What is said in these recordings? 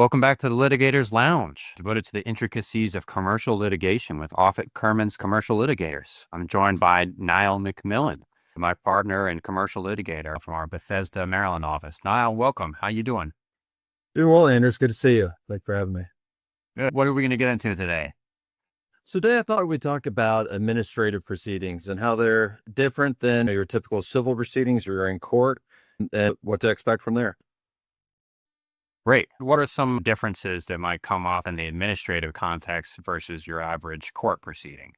Welcome back to the Litigators Lounge, devoted to the intricacies of commercial litigation with Offit Kurman's commercial litigators. I'm joined by Niall McMillan, my partner and commercial litigator from our Bethesda, Maryland office. Niall, welcome. How you doing? Doing well, Anders. Good to see you. Thanks for having me. Good. What are we going to get into today? So today I thought we'd talk about administrative proceedings and how they're different than your typical civil proceedings or you're in court and what to expect from there. Great. What are some differences that might come up in the administrative context versus your average court proceeding?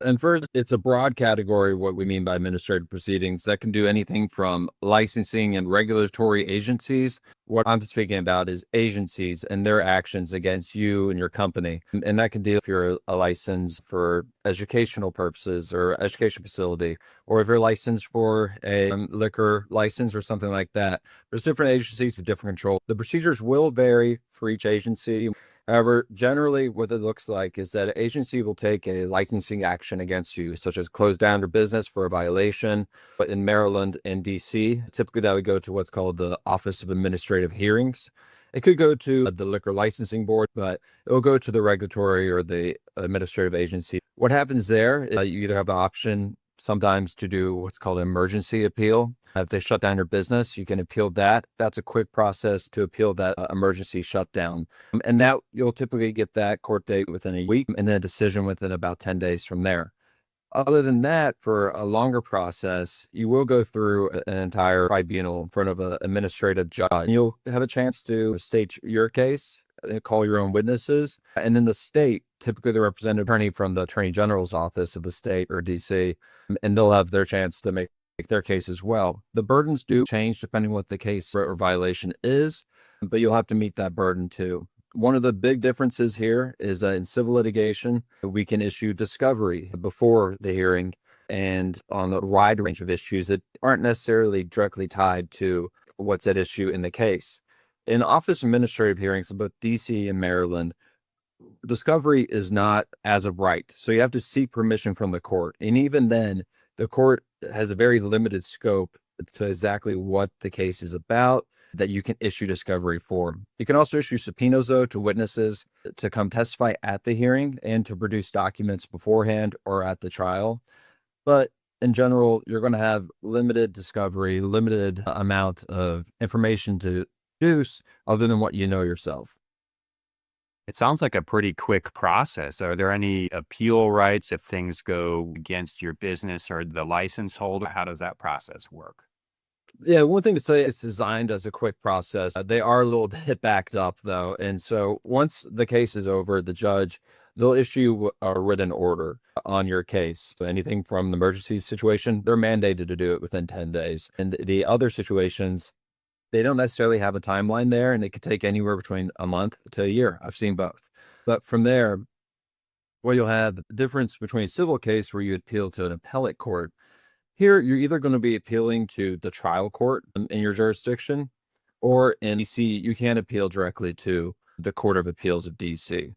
And first, it's a broad category of what we mean by administrative proceedings that can do anything from licensing and regulatory agencies. What I'm speaking about is agencies and their actions against you and your company. And that can deal if you're a license for educational purposes or education facility, or if you're licensed for a liquor license or something like that. There's different agencies with different control. The procedures will vary for each agency. However, generally what it looks like is that an agency will take a licensing action against you, such as close down your business for a violation. But in Maryland and DC, typically that would go to what's called the Office of Administrative Hearings. It could go to the Liquor Licensing Board, but it will go to the regulatory or the administrative agency. What happens there is you either have an option sometimes to do what's called an emergency appeal. If they shut down your business, you can appeal that. That's a quick process to appeal that emergency shutdown. And now you'll typically get that court date within a week and then a decision within about 10 days from there. Other than that, for a longer process, you will go through an entire tribunal in front of an administrative judge. And you'll have a chance to state your case, call your own witnesses. And in the state, typically the representative attorney from the Attorney General's office of the state or DC, and they'll have their chance to make their case as well. The burdens do change depending on what the case or violation is, but you'll have to meet that burden too. One of the big differences here is in civil litigation, we can issue discovery before the hearing and on a wide range of issues that aren't necessarily directly tied to what's at issue in the case. In office administrative hearings, both DC and Maryland, discovery is not as of right. So you have to seek permission from the court. And even then, the court has a very limited scope to exactly what the case is about that you can issue discovery for. You can also issue subpoenas, though, to witnesses to come testify at the hearing and to produce documents beforehand or at the trial. But in general, you're going to have limited discovery, limited amount of information to produce other than what you know yourself. It sounds like a pretty quick process. Are there any appeal rights if things go against your business or the license holder? How does that process work? Yeah, one thing to say, it's designed as a quick process. They are a little bit backed up, though. And so once the case is over, the judge, they'll issue a written order on your case. So anything from the emergency situation, they're mandated to do it within 10 days. And the other situations, they don't necessarily have a timeline there, and it could take anywhere between a month to a year. I've seen both. But from there, well, you'll have the difference between a civil case where you appeal to an appellate court. Here, you're either going to be appealing to the trial court in your jurisdiction, or in DC, you can appeal directly to the Court of Appeals of DC.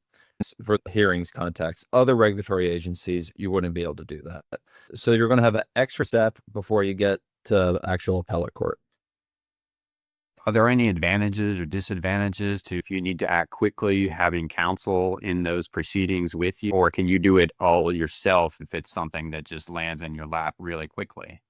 For the hearings context, other regulatory agencies, you wouldn't be able to do that. So you're going to have an extra step before you get to actual appellate court. Are there any advantages or disadvantages to if you need to act quickly, having counsel in those proceedings with you, or can you do it all yourself if it's something that just lands in your lap really quickly?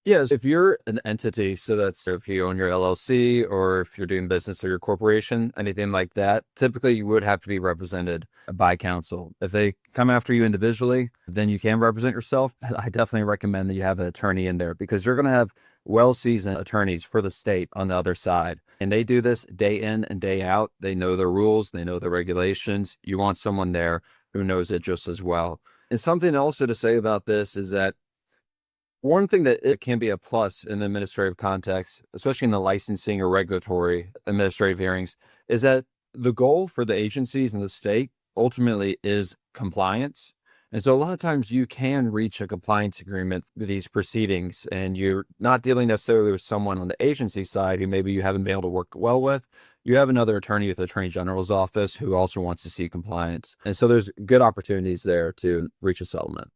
Yes, if you're an entity, so that's if you own your LLC or if you're doing business through your corporation, anything like that, typically you would have to be represented by counsel. If they come after you individually, then you can represent yourself. I definitely recommend that you have an attorney in there because you're going to have well-seasoned attorneys for the state on the other side. And they do this day in and day out. They know the rules, they know the regulations. You want someone there who knows it just as well. And something also to say about this is that one thing that it can be a plus in the administrative context, especially in the licensing or regulatory administrative hearings, is that the goal for the agencies in the state ultimately is compliance. And so a lot of times you can reach a compliance agreement with these proceedings, and you're not dealing necessarily with someone on the agency side who maybe you haven't been able to work well with. You have another attorney with the Attorney General's office who also wants to see compliance. And so there's good opportunities there to reach a settlement.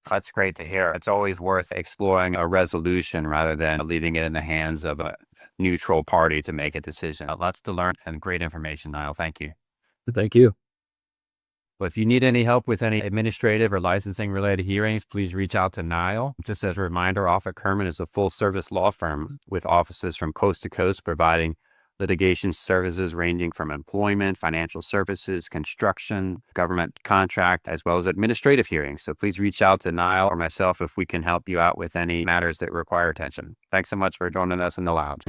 That's great to hear. It's always worth exploring a resolution rather than leaving it in the hands of a neutral party to make a decision. Lots to learn and great information, Niall. Thank you. Thank you. Well, if you need any help with any administrative or licensing related hearings, please reach out to Niall. Just as a reminder, Offit Kurman is a full service law firm with offices from coast to coast, providing litigation services ranging from employment, financial services, construction, government contract, as well as administrative hearings. So please reach out to Niall or myself if we can help you out with any matters that require attention. Thanks so much for joining us in the lounge.